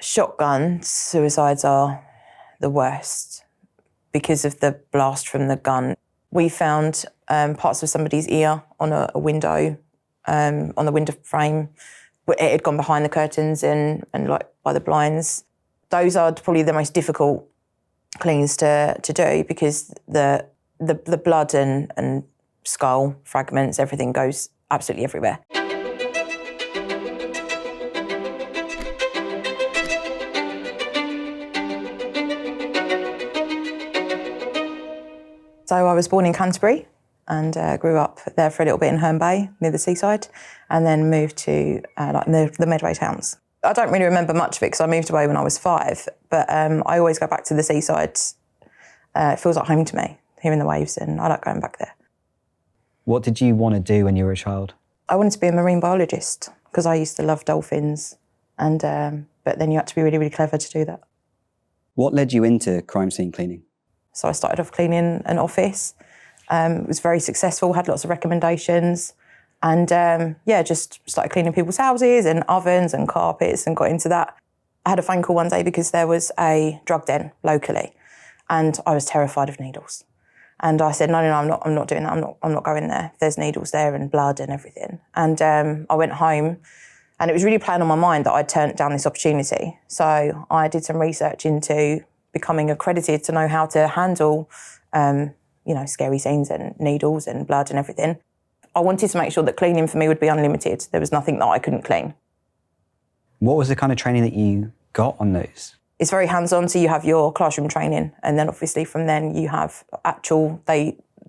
Shotgun suicides are the worst because of the blast from the gun. We found parts of somebody's ear on a window, on the window frame. It had gone behind the curtains and like by the blinds. Those are probably the most difficult cleans to do because the blood and skull fragments, everything goes absolutely everywhere. So I was born in Canterbury and grew up there for a little bit in Herne Bay, near the seaside, and then moved to the Medway towns. I don't really remember much of it because I moved away when I was 5, but I always go back to the seaside. It feels like home to me, hearing the waves, and I like going back there. What did you want to do when you were a child? I wanted to be a marine biologist because I used to love dolphins, and but then you had to be really, really clever to do that. What led you into crime scene cleaning? So I started off cleaning an office. It was very successful, had lots of recommendations, and just started cleaning people's houses and ovens and carpets and got into that. I had a phone call one day because there was a drug den locally, and I was terrified of needles. And I said, no, I'm not doing that. I'm not going there. There's needles there and blood and everything. And I went home, and it was really playing on my mind that I'd turned down this opportunity. So I did some research into becoming accredited to know how to handle, scary scenes and needles and blood and everything. I wanted to make sure that cleaning for me would be unlimited. There was nothing that I couldn't clean. What was the kind of training that you got on those? It's very hands-on, so you have your classroom training, and then obviously from then you have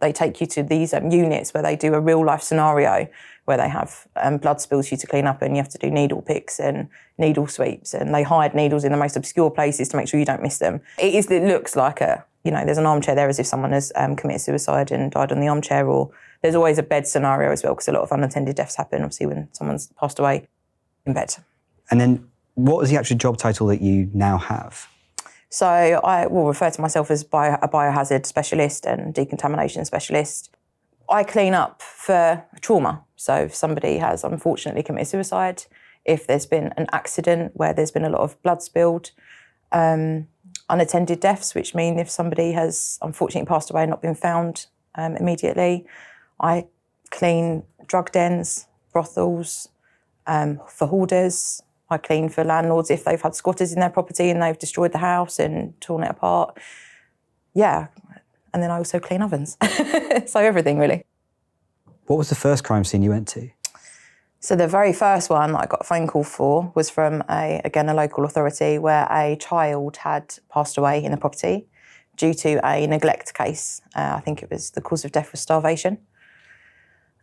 they take you to these units where they do a real-life scenario where they have blood spills for you to clean up, and you have to do needle picks and needle sweeps, and they hide needles in the most obscure places to make sure you don't miss them. It looks like there's an armchair there as if someone has committed suicide and died on the armchair, or there's always a bed scenario as well because a lot of unattended deaths happen, obviously, when someone's passed away in bed. And then what was the actual job title that you now have? So I will refer to myself as a biohazard specialist and decontamination specialist. I clean up for trauma. So if somebody has unfortunately committed suicide, if there's been an accident where there's been a lot of blood spilled, unattended deaths, which mean if somebody has unfortunately passed away and not been found immediately, I clean drug dens, brothels, for hoarders. I clean for landlords if they've had squatters in their property and they've destroyed the house and torn it apart. Yeah, and then I also clean ovens. So everything, really. What was the first crime scene you went to? So the very first one that I got a phone call for was from a local authority where a child had passed away in the property due to a neglect case. I think it was the cause of death was starvation.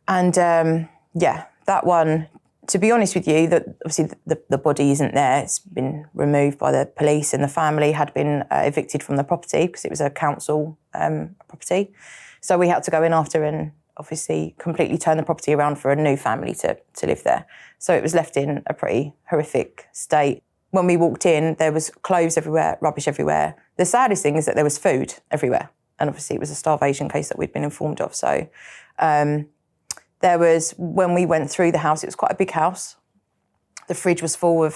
And that one, to be honest with you, that obviously the body isn't there. It's been removed by the police, and the family had been evicted from the property because it was a council property. So we had to go in after and obviously completely turn the property around for a new family to live there. So it was left in a pretty horrific state. When we walked in, there was clothes everywhere, rubbish everywhere. The saddest thing is that there was food everywhere. And obviously it was a starvation case that we'd been informed of. So there was, when we went through the house, it was quite a big house. The fridge was full of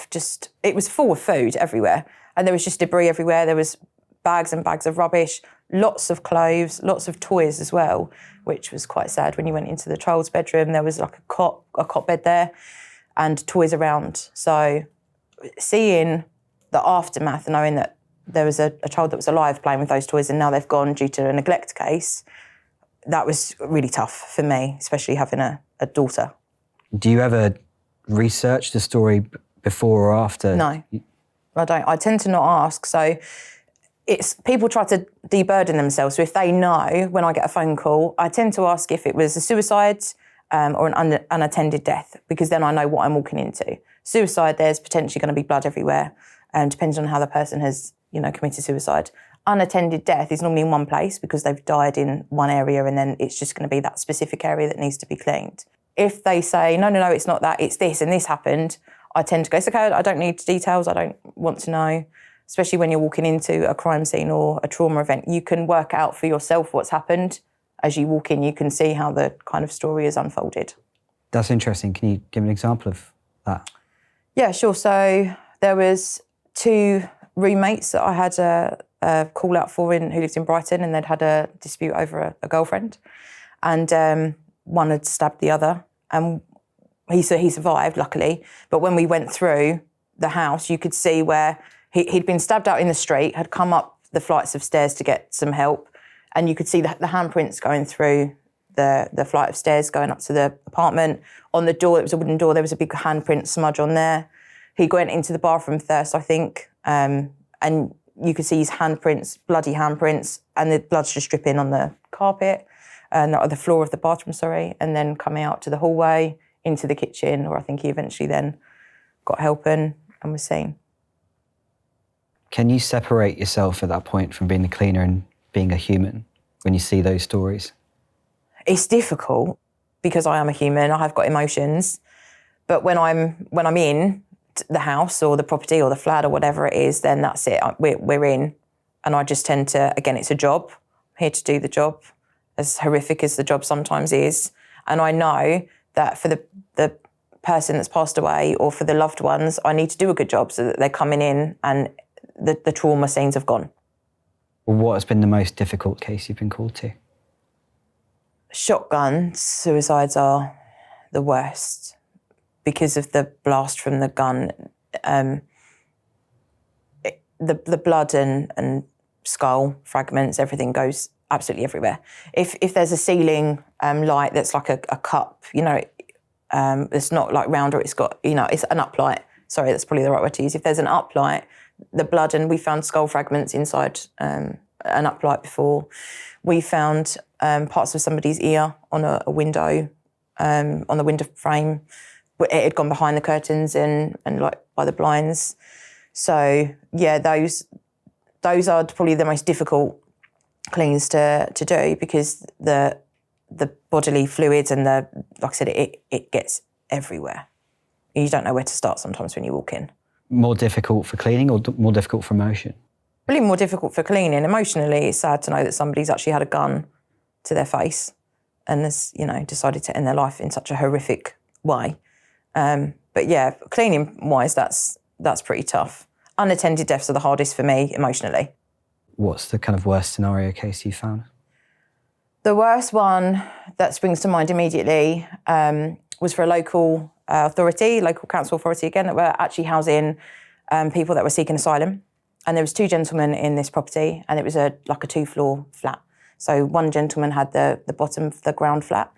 food everywhere. And there was just debris everywhere. There was bags and bags of rubbish, lots of clothes, lots of toys as well, which was quite sad. When you went into the child's bedroom, there was like a cot bed there and toys around. So seeing the aftermath, knowing that there was a child that was alive playing with those toys and now they've gone due to a neglect case, that was really tough for me, especially having a daughter. Do you ever research the story before or after? No, I don't. I tend to not ask. So people try to deburden themselves. So if they know when I get a phone call, I tend to ask if it was a suicide or an unattended death, because then I know what I'm walking into. Suicide, there's potentially going to be blood everywhere, and depends on how the person has, committed suicide. Unattended death is normally in one place because they've died in one area, and then it's just going to be that specific area that needs to be cleaned. If they say, no, it's not that, it's this and this happened, I tend to go, it's okay, I don't need details, I don't want to know. Especially when you're walking into a crime scene or a trauma event, you can work out for yourself what's happened. As you walk in, you can see how the kind of story is unfolded. That's interesting. Can you give an example of that? Yeah, sure. So there was two roommates that I had a call out for who lived in Brighton, and they'd had a dispute over a girlfriend, and one had stabbed the other, and he survived, luckily. But when we went through the house, you could see where he'd been stabbed out in the street, had come up the flights of stairs to get some help, and you could see the handprints going through the flight of stairs going up to the apartment. On the door, it was a wooden door, there was a big handprint smudge on there. He went into the bathroom first, I think, and you could see his handprints, bloody handprints, and the blood's just dripping on the carpet, not the floor of the bathroom, sorry, and then coming out to the hallway, into the kitchen, where I think he eventually then got help and was seen. Can you separate yourself at that point from being a cleaner and being a human when you see those stories? It's difficult because I am a human, I have got emotions, but when I'm in the house or the property or the flat or whatever it is, then that's it, we're in. And I just tend to, again, it's a job, I'm here to do the job, as horrific as the job sometimes is. And I know that for the person that's passed away or for the loved ones, I need to do a good job so that they're coming in and the trauma scenes have gone. What has been the most difficult case you've been called to? Shotgun suicides are the worst because of the blast from the gun. The blood and skull fragments, everything goes absolutely everywhere. If there's a ceiling light that's like a cup, it's not like round, or it's got, it's an uplight. Sorry, that's probably the right word to use. If there's an uplight, the blood, and we found skull fragments inside an uplight before. We found parts of somebody's ear on a window, on the window frame. It had gone behind the curtains and like by the blinds. So yeah, those are probably the most difficult cleans to do, because the bodily fluids and like I said, it gets everywhere. You don't know where to start sometimes when you walk in. More difficult for cleaning or more difficult for emotion? Really more difficult for cleaning. Emotionally, it's sad to know that somebody's actually had a gun to their face and has, decided to end their life in such a horrific way. But yeah, cleaning-wise, that's pretty tough. Unattended deaths are the hardest for me emotionally. What's the kind of worst scenario case you found? The worst one that springs to mind immediately was for a local authority, local council authority again, that were actually housing people that were seeking asylum. And there was two gentlemen in this property, and it was like a 2-floor flat. So one gentleman had the bottom of the ground flat,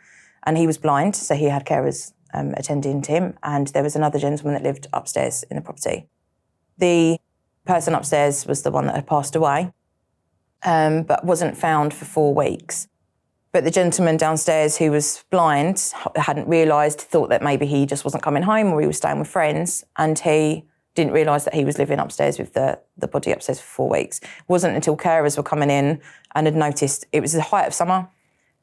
and he was blind, so he had carers attending to him. And there was another gentleman that lived upstairs in the property. The person upstairs was the one that had passed away, but wasn't found for 4 weeks. But the gentleman downstairs who was blind hadn't realised, thought that maybe he just wasn't coming home or he was staying with friends, and he didn't realise that he was living upstairs with the body upstairs for 4 weeks. It wasn't until carers were coming in and had noticed, it was the height of summer,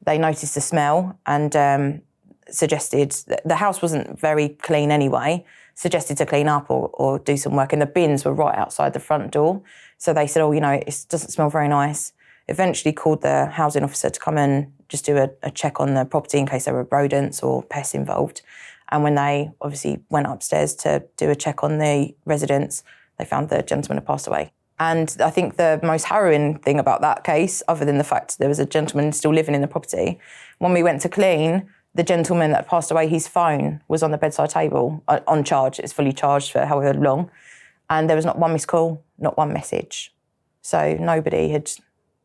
they noticed the smell and suggested, the house wasn't very clean anyway, suggested to clean up or do some work, and the bins were right outside the front door. So they said, it doesn't smell very nice. Eventually called the housing officer to come and just do a check on the property in case there were rodents or pests involved. And when they obviously went upstairs to do a check on the residents, they found the gentleman had passed away. And I think the most harrowing thing about that case, other than the fact there was a gentleman still living in the property, when we went to clean, the gentleman that passed away, his phone was on the bedside table, on charge. It's fully charged for however long. And there was not one missed call, not one message. So nobody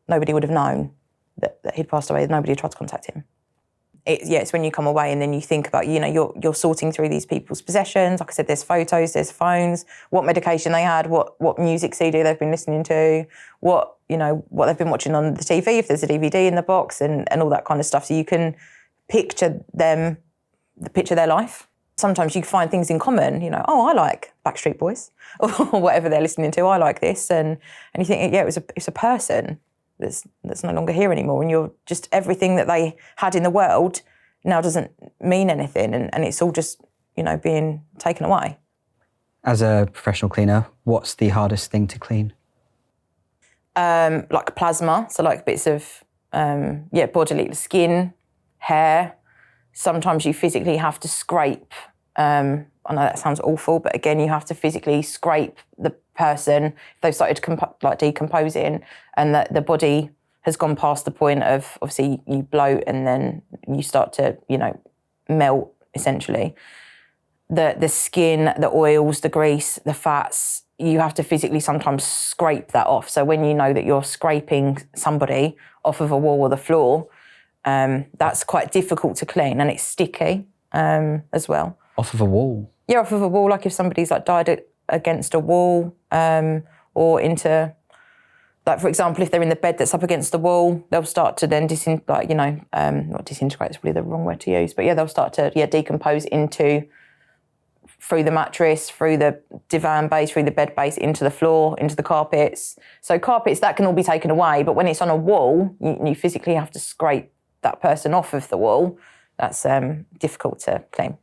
would have known that he'd passed away. Nobody had tried to contact him. It's when you come away and then you think about, you're sorting through these people's possessions. Like I said, there's photos, there's phones, what medication they had, what music CD they've been listening to, what they've been watching on the TV, if there's a DVD in the box and all that kind of stuff. So you can picture their life. Sometimes you find things in common, I like Backstreet Boys or whatever they're listening to, I like this. And you think, it's a person that's no longer here anymore, and you're just, everything that they had in the world now doesn't mean anything, and it's all just being taken away. As a professional cleaner, what's the hardest thing to clean? Like plasma, so like bits of bodily skin, hair. Sometimes you physically have to scrape. I know that sounds awful, but again, you have to physically scrape the person, if they've started decomposing, and that the body has gone past the point of, obviously, you bloat and then you start to, melt, essentially. The skin, the oils, the grease, the fats, you have to physically sometimes scrape that off. So when you know that you're scraping somebody off of a wall or the floor, that's quite difficult to clean, and it's sticky as well. Off of a wall? Yeah, off of a wall, like if somebody's died against a wall, or into, for example, if they're in the bed that's up against the wall, they'll start to then not disintegrate, is probably the wrong word to use, but yeah, they'll start to decompose through the mattress, through the divan base, through the bed base, into the floor, into the carpets. So carpets, that can all be taken away, but when it's on a wall, you physically have to scrape that person off of the wall. That's difficult to clean.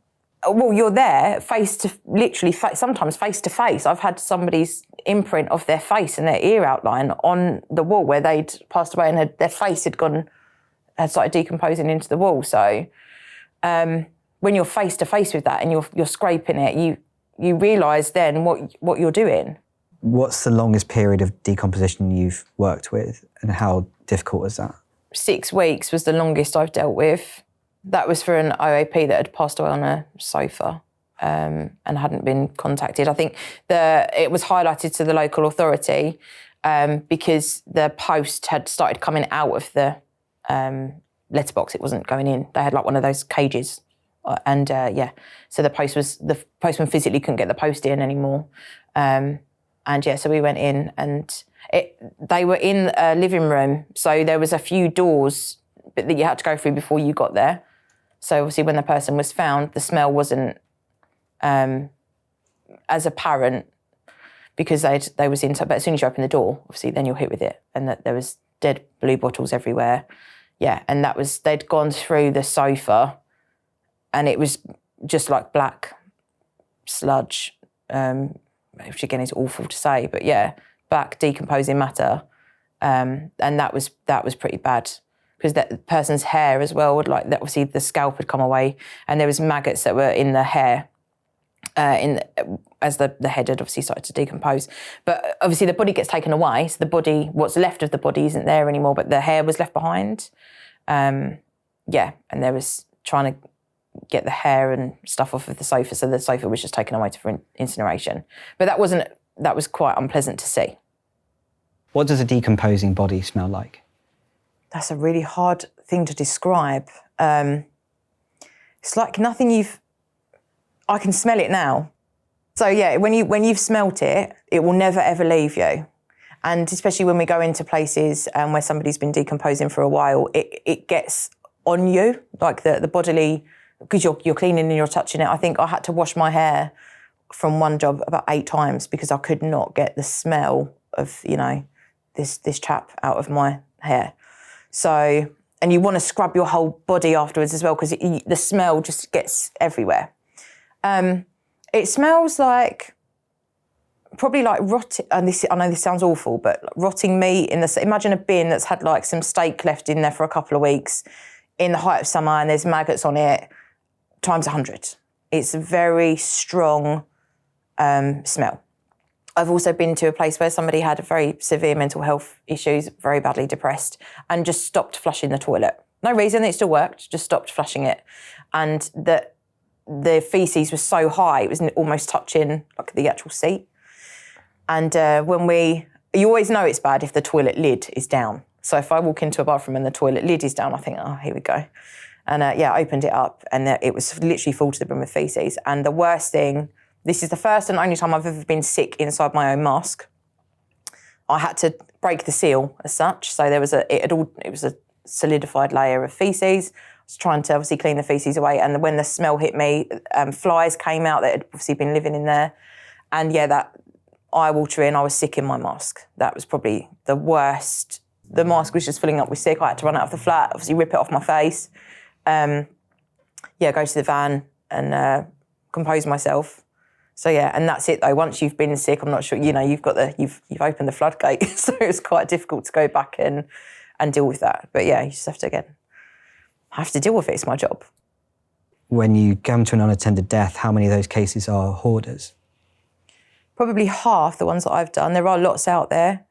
Well, you're there sometimes face to face. I've had somebody's imprint of their face and their ear outline on the wall where they'd passed away, and their face had started decomposing into the wall. So when you're face to face with that and you're scraping it, you realise then what you're doing. What's the longest period of decomposition you've worked with, and how difficult was that? 6 weeks was the longest I've dealt with. That was for an OAP that had passed away on a sofa and hadn't been contacted. I think it was highlighted to the local authority because the post had started coming out of the letterbox. It wasn't going in. They had one of those cages. So the postman physically couldn't get the post in anymore. So we went in, and they were in a living room. So there was a few doors that you had to go through before you got there. So obviously when the person was found, the smell wasn't as apparent because they was in. But as soon as you open the door, obviously then you're hit with it, and that there was dead blue bottles everywhere. Yeah, and they'd gone through the sofa, and it was just like black sludge, which again is awful to say, but yeah, black decomposing matter, and that was pretty bad. Because that person's hair as well, obviously the scalp had come away, and there was maggots that were in the hair, as the head had obviously started to decompose. But obviously the body gets taken away, so what's left of the body isn't there anymore, but the hair was left behind. And there was trying to get the hair and stuff off of the sofa, so the sofa was just taken away for incineration. But that was quite unpleasant to see. What does a decomposing body smell like? That's a really hard thing to describe. It's like nothing I can smell it now. So yeah, when you've smelt it, it will never ever leave you. And especially when we go into places where somebody's been decomposing for a while, it gets on you, like the bodily, because you're cleaning and you're touching it. I think I had to wash my hair from one job about 8 times because I could not get the smell of, this chap out of my hair. So, and you want to scrub your whole body afterwards as well because the smell just gets everywhere. It smells probably like rotting, and I know this sounds awful, but rotting meat imagine a bin that's had some steak left in there for a couple of weeks in the height of summer, and there's maggots on it times 100. It's a very strong smell. I've also been to a place where somebody had a very severe mental health issues, very badly depressed, and just stopped flushing the toilet. No reason, it still worked, just stopped flushing it. And the faeces was so high, it was almost touching the actual seat. And you always know it's bad if the toilet lid is down. So if I walk into a bathroom and the toilet lid is down, I think, oh, here we go. And I opened it up, and it was literally full to the brim with faeces. And the worst thing, this is the first and only time I've ever been sick inside my own mask. I had to break the seal as such. So it was a solidified layer of faeces. I was trying to obviously clean the faeces away. And when the smell hit me, flies came out that had obviously been living in there. And that eye-watering, I was sick in my mask. That was probably the worst. The mask was just filling up with sick. I had to run out of the flat, obviously rip it off my face. Go to the van and compose myself. So and that's it though. Once you've been sick, I'm not sure, you've opened the floodgate. So it's quite difficult to go back and deal with that. But you just have to deal with it. It's my job. When you come to an unattended death, how many of those cases are hoarders? probably half the ones that I've done. There are lots out there,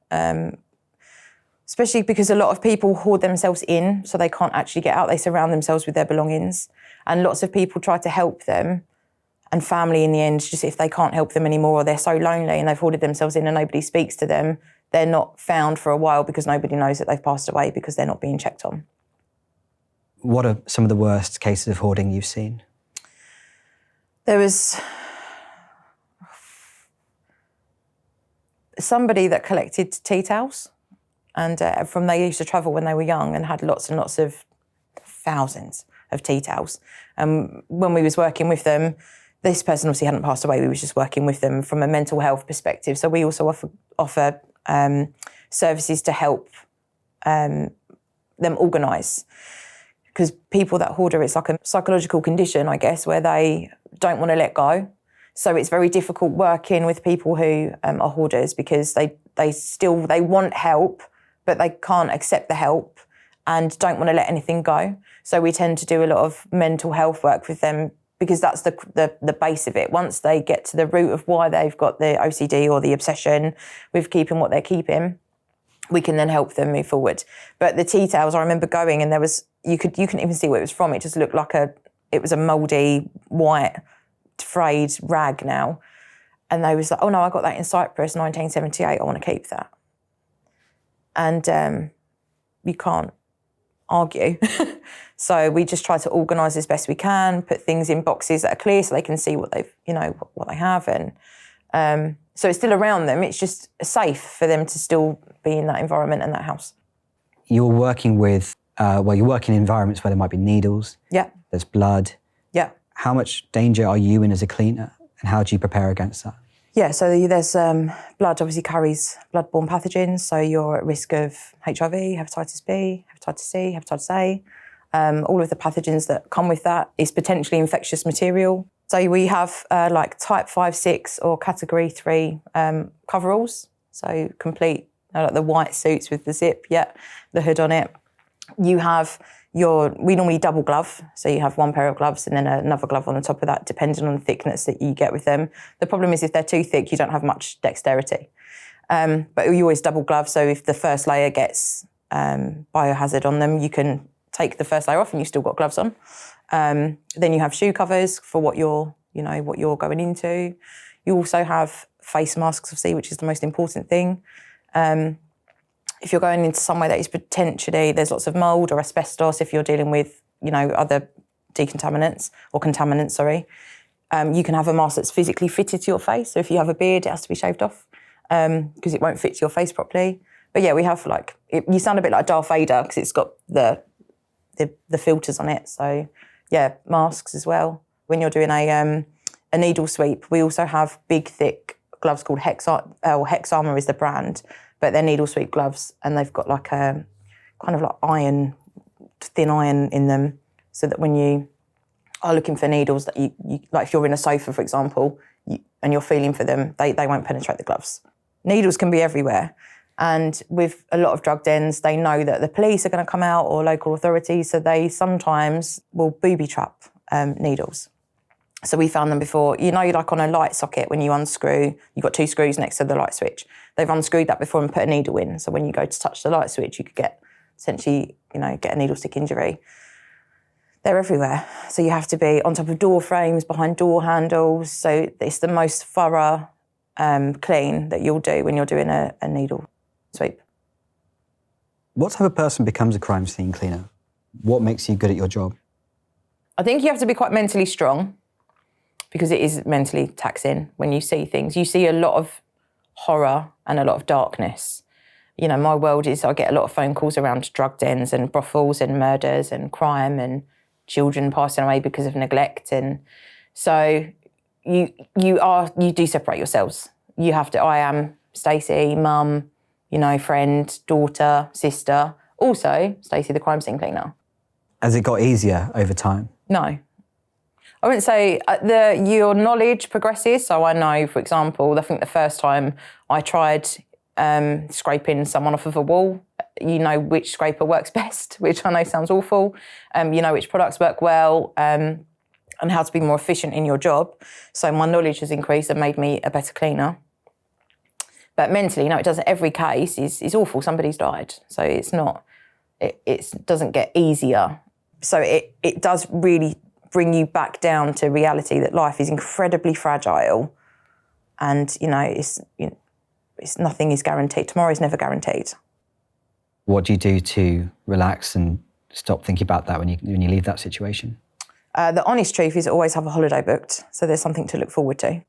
especially because a lot of people hoard themselves in, so they can't actually get out. They surround themselves with their belongings. And lots of people try to help them, and family in the end, just if they can't help them anymore, or they're so lonely and they've hoarded themselves in and nobody speaks to them, they're not found for a while because nobody knows that they've passed away because they're not being checked on. What are some of the worst cases of hoarding you've seen? There was somebody that collected tea towels, and they used to travel when they were young and had lots and lots of thousands of tea towels. When we was working with them, this person obviously hadn't passed away. We was just working with them from a mental health perspective. So we also offer services to help them organise. Because people that hoarder, it's like a psychological condition, I guess, where they don't want to let go. So it's very difficult working with people who are hoarders because they want help, but they can't accept the help and don't want to let anything go. So we tend to do a lot of mental health work with them because that's the base of it. Once they get to the root of why they've got the OCD or the obsession with keeping what they're keeping, we can then help them move forward. But the tea towels, I remember going and there was, you couldn't even see what it was from. It just looked like it was a mouldy, white, frayed rag now. And they was like, oh no, I got that in Cyprus, 1978, I want to keep that. And you can't argue. So we just try to organise as best we can, put things in boxes that are clear so they can see what they've, what they have. And so it's still around them. It's just safe for them to still be in that environment and that house. You're working with, you work in environments where there might be needles. Yeah. There's blood. Yeah. How much danger are you in as a cleaner, and how do you prepare against that? Yeah, so there's blood obviously carries blood-borne pathogens, so you're at risk of HIV, hepatitis B, hepatitis C, hepatitis A. All of the pathogens that come with that is potentially infectious material. So we have like type 5, 6 or category 3 coveralls, so complete, like the white suits with the zip, the hood on it. You have we normally double glove, so you have one pair of gloves and then another glove on the top of that, depending on the thickness that you get with them. The problem is if they're too thick, you don't have much dexterity. But you always double glove, so if the first layer gets biohazard on them, you can take the first layer off and you've still got gloves on. Then you have shoe covers for what you're going into. You also have face masks, obviously, which is the most important thing. If you're going into somewhere that is potentially, there's lots of mould or asbestos, if you're dealing with, other decontaminants or contaminants, you can have a mask that's physically fitted to your face. So if you have a beard, it has to be shaved off because it won't fit to your face properly. But yeah, we have you sound a bit like Darth Vader because it's got the filters on it. So yeah, masks as well. When you're doing a needle sweep, we also have big, thick gloves called Hex Armour is the brand. But they're needle sweep gloves and they've got like a kind of like iron, thin iron in them so that when you are looking for needles that you like if you're in a sofa, for example, and you're feeling for them, they won't penetrate the gloves. Needles can be everywhere. And with a lot of drug dens, they know that the police are going to come out or local authorities, so they sometimes will booby trap needles. So we found them before, like on a light socket when you unscrew, you've got 2 screws next to the light switch. They've unscrewed that before and put a needle in. So when you go to touch the light switch, you could get a needle stick injury. They're everywhere. So you have to be on top of door frames, behind door handles. So it's the most thorough clean that you'll do when you're doing a needle sweep. What type of person becomes a crime scene cleaner? What makes you good at your job? I think you have to be quite mentally strong, because it is mentally taxing when you see things. You see a lot of horror and a lot of darkness. My world is, I get a lot of phone calls around drug dens and brothels and murders and crime and children passing away because of neglect. And so you do separate yourselves. You have to, I am Stacey, mum, friend, daughter, sister. Also, Stacey, the crime scene cleaner. Has it got easier over time? No. I wouldn't say your knowledge progresses. So I know, for example, I think the first time I tried scraping someone off of a wall, you know which scraper works best, which I know sounds awful. You know which products work well and how to be more efficient in your job. So my knowledge has increased and made me a better cleaner. But mentally, it doesn't. Every case is awful. Somebody's died, so it's not. It doesn't get easier. So it does really bring you back down to reality that life is incredibly fragile, and it's nothing is guaranteed. Tomorrow is never guaranteed. What do you do to relax and stop thinking about that when you leave that situation? The honest truth is always have a holiday booked, so there's something to look forward to.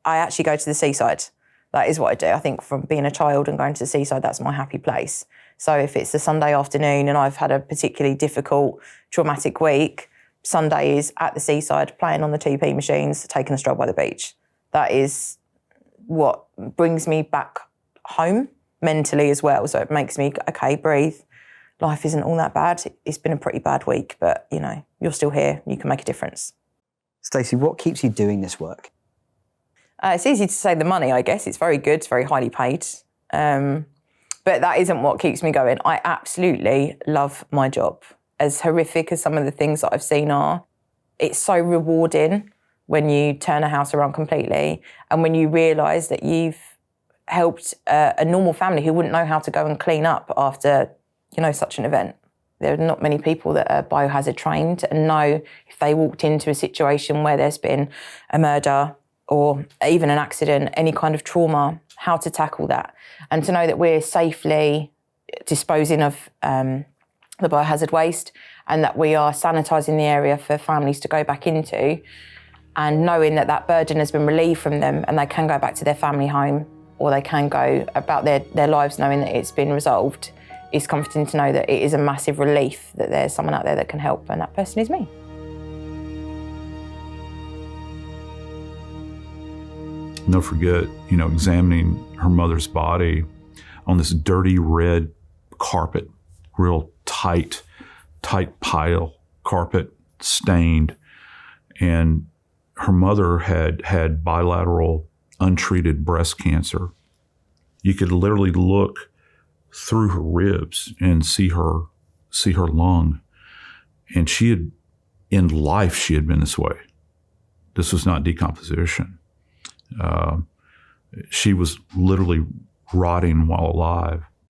I actually go to the seaside. That is what I do. I think from being a child and going to the seaside, that's my happy place. So if it's a Sunday afternoon and I've had a particularly difficult, traumatic week, Sunday is at the seaside, playing on the 2p machines, taking a stroll by the beach. That is what brings me back home mentally as well. So it makes me, okay, breathe. Life isn't all that bad. It's been a pretty bad week, but you're still here. You can make a difference. Stacey, what keeps you doing this work? It's easy to say the money, I guess. It's very good. It's very highly paid. But that isn't what keeps me going. I absolutely love my job. As horrific as some of the things that I've seen are, it's so rewarding when you turn a house around completely and when you realise that you've helped a normal family who wouldn't know how to go and clean up after, such an event. There are not many people that are biohazard trained and know if they walked into a situation where there's been a murder or even an accident, any kind of trauma, how to tackle that. And to know that we're safely disposing of the biohazard waste and that we are sanitising the area for families to go back into, and knowing that that burden has been relieved from them and they can go back to their family home or they can go about their lives knowing that it's been resolved, is comforting to know that it is a massive relief that there's someone out there that can help, and that person is me. Never forget, examining her mother's body on this dirty red carpet, real tight pile carpet, stained. And her mother had bilateral untreated breast cancer. You could literally look through her ribs and see her lung. And in life, she had been this way. This was not decomposition. She was literally rotting while alive.